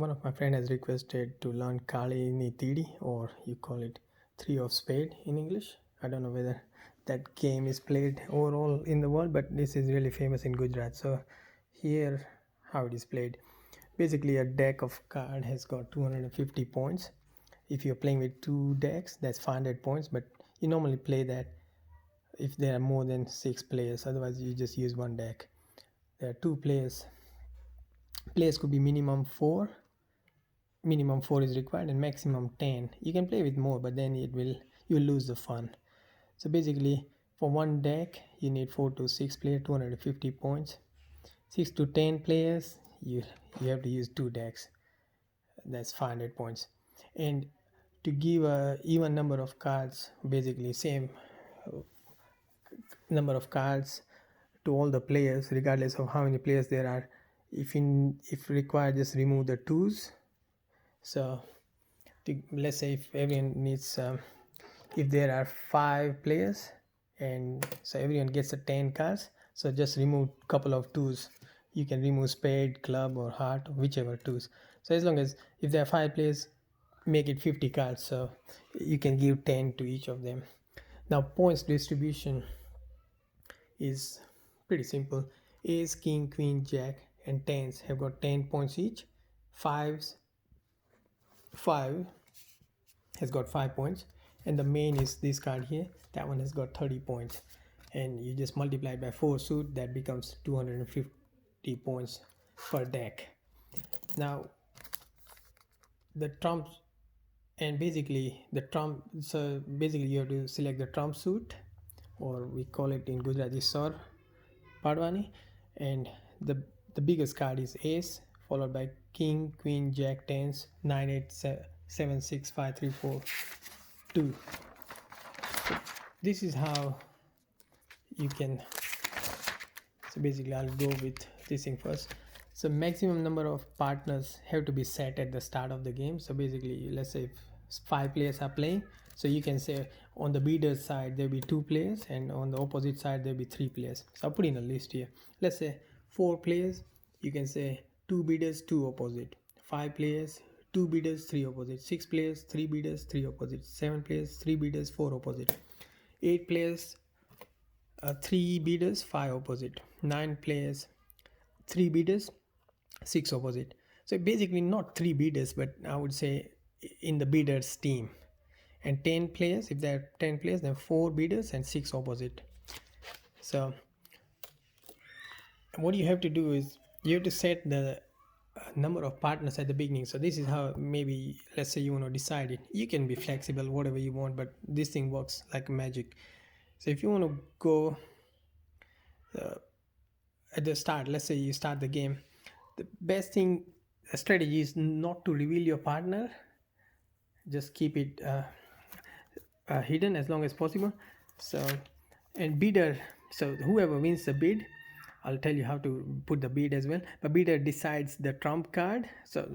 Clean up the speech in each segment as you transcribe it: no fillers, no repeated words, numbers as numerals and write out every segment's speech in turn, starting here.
One of my friend has requested to learn Kali Tidi, or you call it Three of Spade in English. I don't know whether that game is played overall in the world, but this is really famous in Gujarat. So here how it is played. Basically a deck of card has got 250 points. If you're playing with two decks, that's 500 points, but you normally play that if there are more than 6 players. Otherwise you just use one deck. There are two players. Players could be minimum 4 is required, and maximum 10. You can play with more, but then you'll lose the fun. So basically for one deck you need 4 to 6 players, 250 points. 6 to 10 players, you have to use two decks, that's 500 points. And to give a even number of cards, basically same number of cards to all the players regardless of how many players there are. If required, just remove the twos. So let's say if everyone needs if there are 5 players, and so everyone gets a 10 cards, so just remove couple of twos. You can remove spade, club, or heart, whichever twos. So as long as if there are 5 players, make it 50 cards, so you can give 10 to each of them. Now points distribution is pretty simple. Ace, king, queen, jack, and tens have got 10 points each. Five has got 5 points, and the main is this card here, that one has got 30 points, and you just multiply by 4 suit, that becomes 250 points per deck. Now the trumps, and basically the trump, so basically you have to select the trump suit, or we call it in Gujarati sor padwani, and the biggest card is ace, followed by king, queen, jack, tens, 9, 8, 7, 6, 5, 3, 4, 2. So this is how you can, so basically I'll go with this thing first. So maximum number of partners have to be set at the start of the game. So basically, let's say if 5 players are playing, so you can say on the beater's side there'll be 2 players, and on the opposite side there'll be 3 players. So I'll put in a list here. Let's say 4 players, you can say 2 beaters, 2 opposite. 5 players, 2 beaters, 3 opposite. 6 players, 3 beaters, 3 opposite. 7 players, 3 beaters, 4 opposite. 8 players, 3 beaters, 5 opposite. 9 players, 3 beaters, 6 opposite. So basically not 3 beaters, but I would say in the beaters team. And 10 players, if there are 10 players, then 4 beaters and 6 opposite. So what you have to do is you have to set the number of partners at the beginning. So this is how, maybe let's say you want to decide it. You can be flexible, whatever you want, but this thing works like magic. So if you want to go at the start, let's say you start the game, the best thing, strategy is not to reveal your partner. Just keep it hidden as long as possible. So, and bidder, so whoever wins the bid, I'll tell you how to put the bid as well. But bidder decides the trump card, so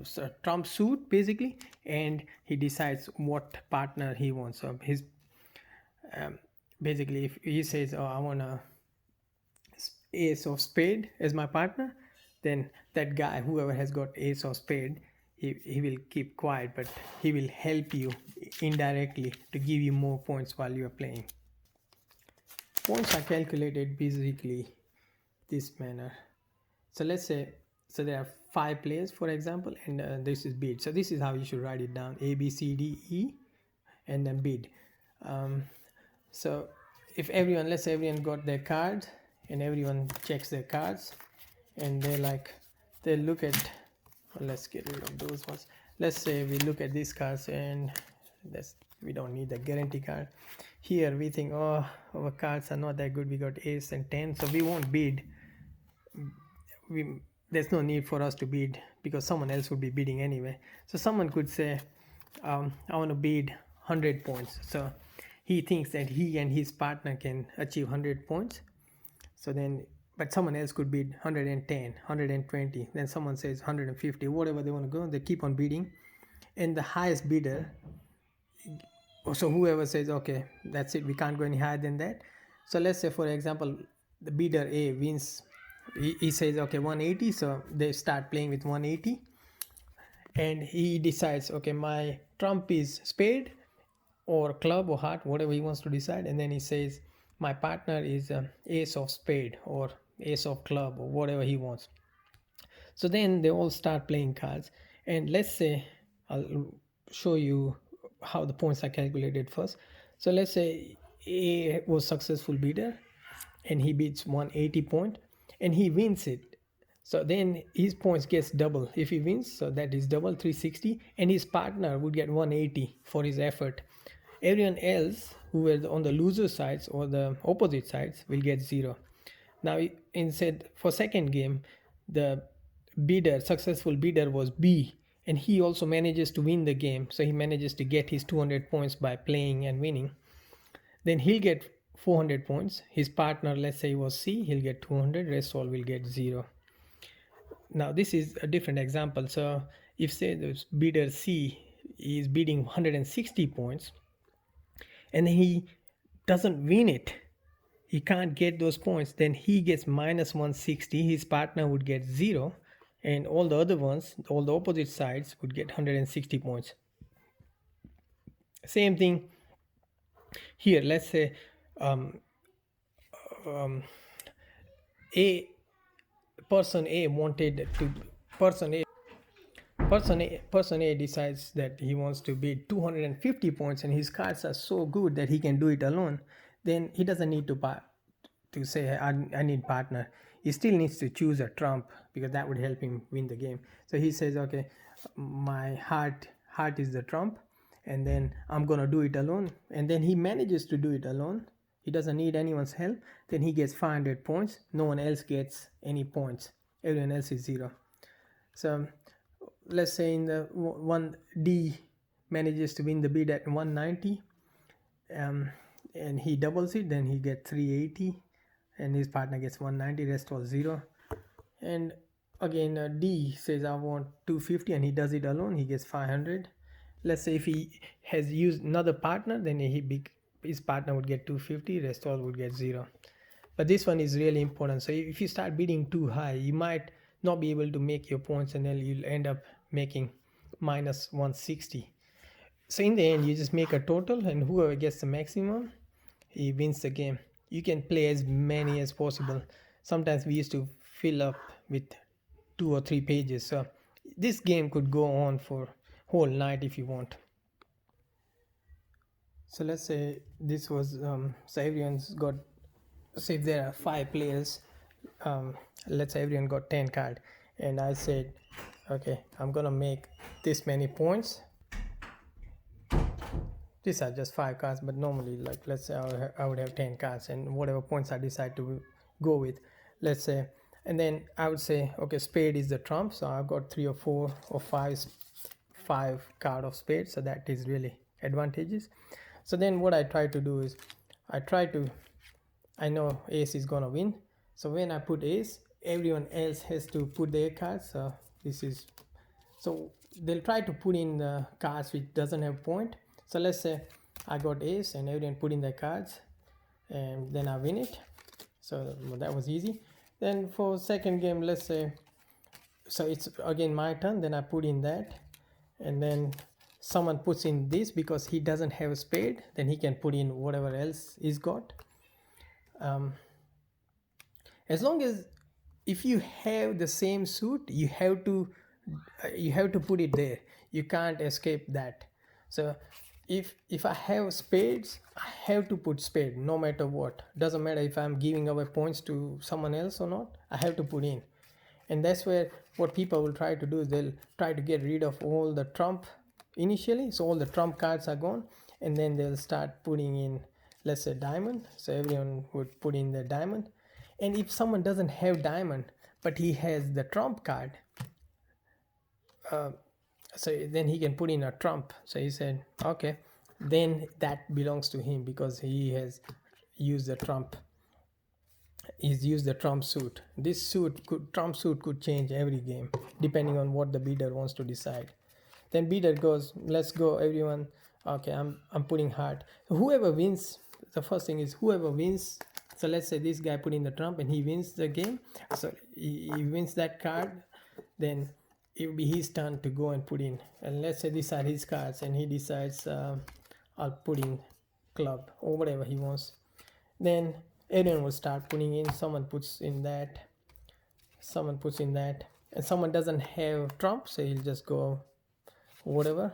trump suit basically, and he decides what partner he wants. So his basically, if he says, oh, I want a ace of spade as my partner, then that guy, whoever has got ace of spade, he will keep quiet, but he will help you indirectly to give you more points while you are playing. Points are calculated basically this manner. So let's say, so there are 5 players, for example, and this is bid. So this is how you should write it down: A, B, C, D, E, and then bid. So if everyone, let's say everyone got their cards, and everyone checks their cards, and they look at, well, let's get rid of those ones. Let's say we look at these cards, and we don't need the guarantee card. Here we think, oh, our cards are not that good, we got ace and 10, so we won't bid. There's no need for us to bid because someone else would be bidding anyway. So someone could say, I want to bid 100 points. So he thinks that he and his partner can achieve 100 points. So then, but someone else could bid 110, 120, then someone says 150, whatever they want to go, they keep on bidding. And the highest bidder, so whoever says, okay, that's it, we can't go any higher than that. So let's say, for example, the bidder A wins, he says, okay, 180, so they start playing with 180. and he decides, okay, my trump is spade or club or heart, whatever he wants to decide. And then he says my partner is ace of spade or ace of club or whatever he wants. So then they all start playing cards, and let's say I'll show you how the points are calculated first. So let's say A was successful bidder and he bids 180 point and he wins it. So then his points gets double if he wins, so that is double 360, and his partner would get 180 for his effort. Everyone else who were on the loser sides or the opposite sides will get zero. Now instead for second game, the successful bidder was B, and he also manages to win the game. So he manages to get his 200 points by playing and winning. Then he'll get 400 points. His partner, let's say was C, he'll get 200, rest all will get 0. Now this is a different example. So if say the bidder C is bidding 160 points and he doesn't win it, he can't get those points, then he gets minus 160, his partner would get 0, and all the other ones, all the opposite sides would get 160 points. Same thing here. Let's say A person A wanted to person A decides that he wants to bid 250 points and his cards are so good that he can do it alone. Then he doesn't need to say I need partner. He still needs to choose a trump because that would help him win the game. So he says, okay, my heart is the trump, and then I'm gonna do it alone. And then he manages to do it alone. He doesn't need anyone's help. Then he gets 500 points. No one else gets any points. Everyone else is 0. So let's say in the one D manages to win the bid at 190, and he doubles it, then he gets 380, and his partner gets 190, rest all 0. And again D says I want 250 and he does it alone, he gets 500. Let's say if he has used another partner, then his partner would get 250, rest all would get 0. But this one is really important. So if you start bidding too high, you might not be able to make your points, and then you'll end up making minus 160. So in the end, you just make a total, and whoever gets the maximum, he wins the game. You can play as many as possible. Sometimes we used to fill up with 2 or 3 pages. So this game could go on for whole night if you want. So let's say this was so everyone's got, say if there are 5 players, let's say everyone got 10 cards, and I said, okay, I'm gonna make this many points. These are just 5 cards, but normally, like let's say I would have 10 cards, and whatever points I decide to go with, let's say, and then I would say, okay, spade is the trump, so I've got 3 or 4 or 5 card of spade, so that is really advantageous. So then what I try to do is I know ace is gonna win, so when I put ace, everyone else has to put their cards. So this is, so they'll try to put in the cards which doesn't have point. So let's say I got ace and everyone put in their cards, and then I win it. So that was easy. Then for second game, let's say, so it's again my turn, then I put in that, and then someone puts in this because he doesn't have a spade, then he can put in whatever else he's got. As long as if you have the same suit, you have to put it there. You can't escape that. So if I have spades, I have to put spade no matter what. Doesn't matter if I'm giving away points to someone else or not, I have to put in. And that's where what people will try to do is they'll try to get rid of all the trump initially, so all the trump cards are gone, and then they'll start putting in, let's say, diamond. So everyone would put in their diamond, and if someone doesn't have diamond but he has the trump card, so then he can put in a trump. So he said, okay, then that belongs to him because he has used the trump. He's used the trump suit. This trump suit could change every game depending on what the bidder wants to decide. Then bidder goes, let's go everyone, okay, I'm putting heart. So whoever wins, the first thing is whoever wins. So let's say this guy put in the trump and he wins the game, so he wins that card. Then it will be his turn to go and put in. And let's say these are his cards, and he decides I'll put in club or whatever he wants. Then everyone will start putting in. Someone puts in that, someone puts in that, and someone doesn't have trump, so he'll just go whatever.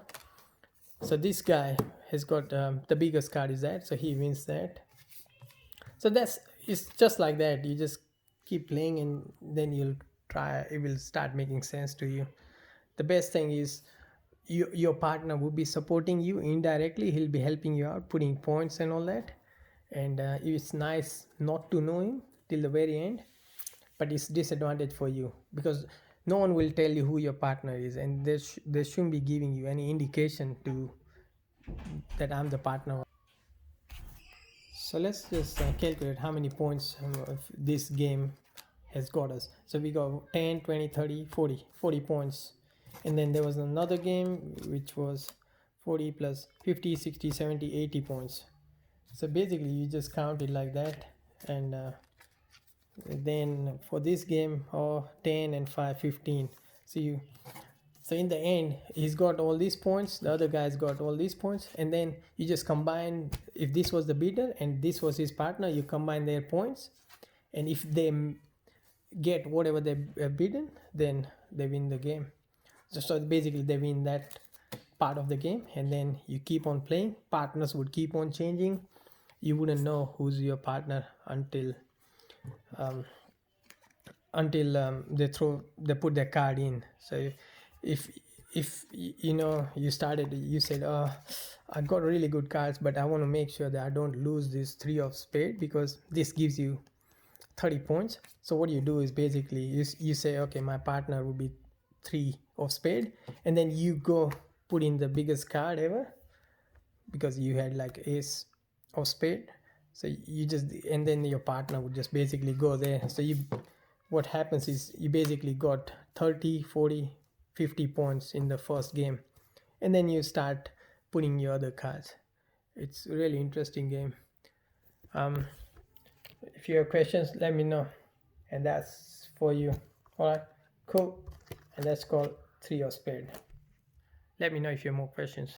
So this guy has got the biggest card is that, so he wins that. So that's, it's just like that. You just keep playing, and then you'll try, it will start making sense to you. The best thing is your partner will be supporting you indirectly. He'll be helping you out, putting points and all that. And it's nice not to know him till the very end, but it's disadvantage for you because no one will tell you who your partner is, and they shouldn't be giving you any indication to that I'm the partner. So let's just calculate how many points this game has got us. So we got 10, 20, 30, 40 points. And then there was another game which was 40 plus 50, 60, 70, 80 points. So basically you just count it like that. And then for this game, 10 and 5, 15. So in the end, he's got all these points, the other guy's got all these points, and then you just combine. If this was the bidder and this was his partner, you combine their points, and if they get whatever they bidden, then they win the game. So basically they win that part of the game, and then you keep on playing. Partners would keep on changing. You wouldn't know who's your partner until they put their card in. So if you know, you said, I got really good cards, but I want to make sure that I don't lose this 3 of spade, because this gives you 30 points. So what you do is basically you say, okay, my partner will be 3 of spade, and then you go put in the biggest card ever because you had like ace of spade. So you just, and then your partner would just basically go there. So what happens is you basically got 30, 40, 50 points in the first game, and then you start putting your other cards. It's a really interesting game. If you have questions, let me know. And that's for you. All right, cool. And that's called 3 of spade. Let me know if you have more questions.